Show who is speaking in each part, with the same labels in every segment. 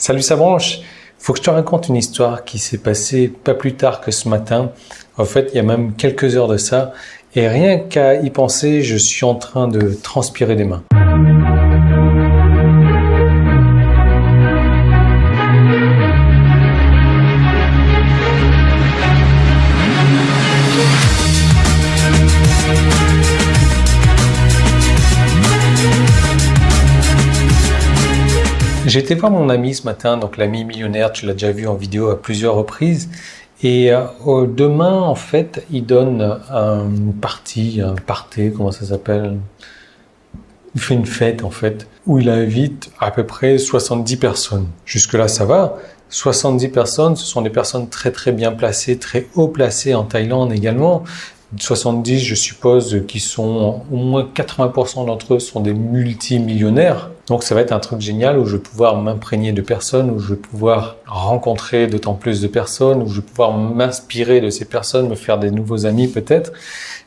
Speaker 1: Salut sa branche, faut que je te raconte une histoire qui s'est passée pas plus tard que ce matin. En fait, il y a même quelques heures de ça. Et rien qu'à y penser, je suis en train de transpirer des mains. J'ai été voir mon ami ce matin, donc l'ami millionnaire, tu l'as déjà vu en vidéo à plusieurs reprises. Et demain, en fait, il donne une partie, un party, comment ça s'appelle? Il fait une fête, en fait, où il invite à peu près 70 personnes. Jusque-là, ça va. 70 personnes, ce sont des personnes très très bien placées, très haut placées en Thaïlande également. 70, je suppose, qui sont au moins 80% d'entre eux sont des multimillionnaires. Donc ça va être un truc génial où je vais pouvoir m'imprégner de personnes, où je vais pouvoir rencontrer d'autant plus de personnes, où je vais pouvoir m'inspirer de ces personnes, me faire des nouveaux amis peut-être.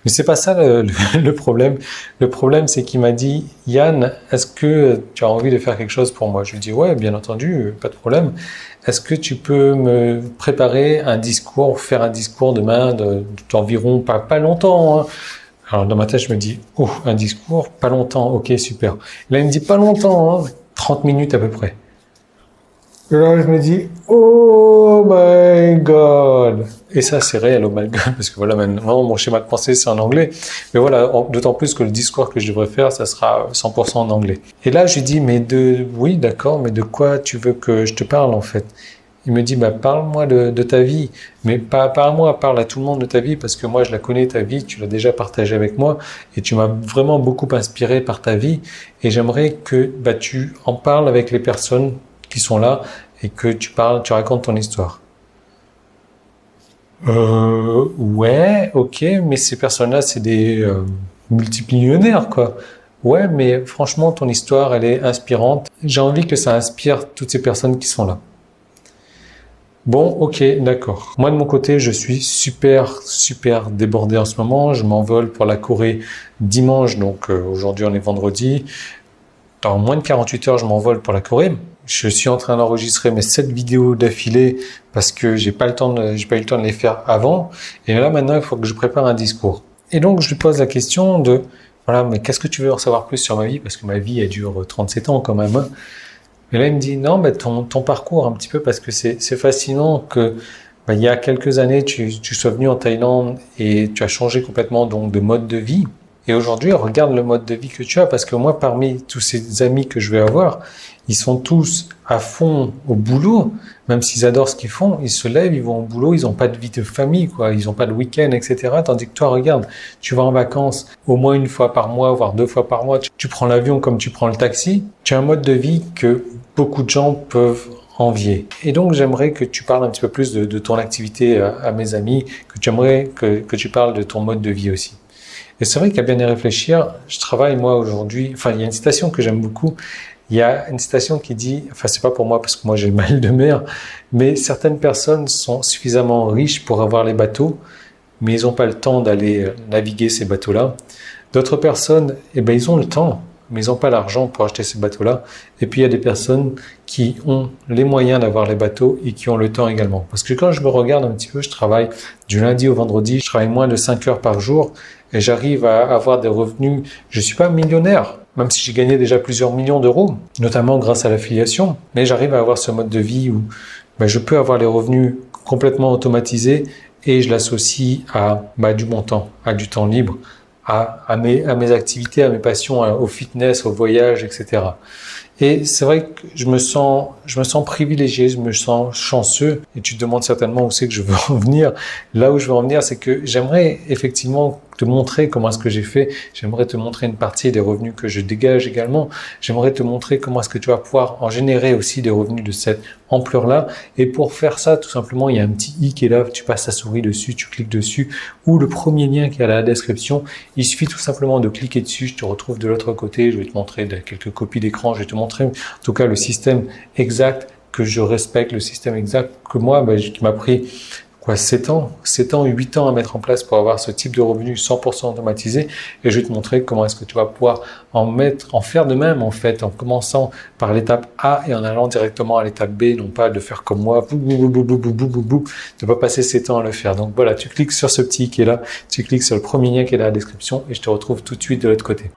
Speaker 1: Mais c'est pas ça le problème. Le problème, c'est qu'il m'a dit, Yann, est-ce que tu as envie de faire quelque chose pour moi? Je lui dis, ouais, bien entendu, pas de problème. Est-ce que tu peux me préparer un discours, faire un discours demain d'environ pas longtemps, hein. Alors dans ma tête, je me dis, oh, un discours, pas longtemps, ok, super. Là, il me dit pas longtemps, hein, 30 minutes à peu près. Et là, je me dis, oh my god. Et ça, c'est réel, oh my god, parce que voilà, maintenant, mon schéma de pensée, c'est en anglais. Mais voilà, d'autant plus que le discours que je devrais faire, ça sera 100% en anglais. Et là, je lui dis, oui, d'accord, mais de quoi tu veux que je te parle, en fait? Il me dit, parle-moi de ta vie, mais pas à moi, parle à tout le monde de ta vie, parce que moi, je la connais, ta vie, tu l'as déjà partagée avec moi, et tu m'as vraiment beaucoup inspiré par ta vie, et j'aimerais que tu en parles avec les personnes qui sont là, et que tu racontes ton histoire. Ouais, ok, mais ces personnes-là, c'est des multimillionnaires, quoi. Ouais, mais franchement, ton histoire, elle est inspirante. J'ai envie que ça inspire toutes ces personnes qui sont là. Bon, ok, d'accord. Moi, de mon côté, je suis super débordé en ce moment. Je m'envole pour la Corée dimanche, donc aujourd'hui, on est vendredi. Dans moins de 48 heures, je m'envole pour la Corée. Je suis en train d'enregistrer mes 7 vidéos d'affilée parce que j'ai pas eu le temps de les faire avant. Et là, maintenant, il faut que je prépare un discours. Et donc, je lui pose la question de, voilà, mais qu'est-ce que tu veux en savoir plus sur ma vie? Parce que ma vie, elle dure 37 ans quand même, hein. Et là, il me dit, non, ton parcours un petit peu, parce que c'est fascinant que, il y a quelques années, tu sois venu en Thaïlande et tu as changé complètement, donc, de mode de vie. Et aujourd'hui, regarde le mode de vie que tu as, parce que moi, parmi tous ces amis que je vais avoir, ils sont tous à fond au boulot, même s'ils adorent ce qu'ils font, ils se lèvent, ils vont au boulot, ils n'ont pas de vie de famille, quoi, ils n'ont pas de week-end, etc. Tandis que toi, regarde, tu vas en vacances au moins une fois par mois, voire 2 fois par mois, tu prends l'avion comme tu prends le taxi, tu as un mode de vie que beaucoup de gens peuvent envier. Et donc, j'aimerais que tu parles un petit peu plus de ton activité à mes amis, que tu parles de ton mode de vie aussi. Et c'est vrai qu'à bien y réfléchir, je travaille moi aujourd'hui, il y a une citation que j'aime beaucoup. Il y a une citation qui dit, c'est pas pour moi parce que moi j'ai le mal de mer, mais certaines personnes sont suffisamment riches pour avoir les bateaux, mais ils n'ont pas le temps d'aller naviguer ces bateaux-là. D'autres personnes, ils ont le temps, mais ils n'ont pas l'argent pour acheter ces bateaux-là. Et puis il y a des personnes qui ont les moyens d'avoir les bateaux et qui ont le temps également. Parce que quand je me regarde un petit peu, je travaille du lundi au vendredi, je travaille moins de 5 heures par jour et j'arrive à avoir des revenus. Je suis pas millionnaire, même si j'ai gagné déjà plusieurs millions d'euros, notamment grâce à l'affiliation. Mais j'arrive à avoir ce mode de vie où je peux avoir les revenus complètement automatisés et je l'associe à du bon temps, à du temps libre, à mes activités, à mes passions, au fitness, au voyage, etc. Et c'est vrai que je me sens privilégié, je me sens chanceux. Et tu te demandes certainement où c'est que je veux en venir. Là où je veux en venir, c'est que j'aimerais effectivement te montrer comment est-ce que j'ai fait. J'aimerais te montrer une partie des revenus que je dégage également. J'aimerais te montrer comment est-ce que tu vas pouvoir en générer aussi des revenus de cette ampleur-là. Et pour faire ça, tout simplement, il y a un petit i qui est là. Tu passes ta souris dessus, tu cliques dessus. Ou le premier lien qui est à la description. Il suffit tout simplement de cliquer dessus. Je te retrouve de l'autre côté. Je vais te montrer quelques copies d'écran. Je vais te montrer en tout cas le système exact que je respecte, le système exact que moi, qui m'a pris 7 ans, 8 ans à mettre en place pour avoir ce type de revenu 100% automatisé. Et je vais te montrer comment est-ce que tu vas pouvoir en faire de même, en fait, en commençant par l'étape A et en allant directement à l'étape B, non pas de faire comme moi, de pas passer 7 ans à le faire. Donc voilà, tu cliques sur ce petit qui est là, tu cliques sur le premier lien qui est dans la description et je te retrouve tout de suite de l'autre côté.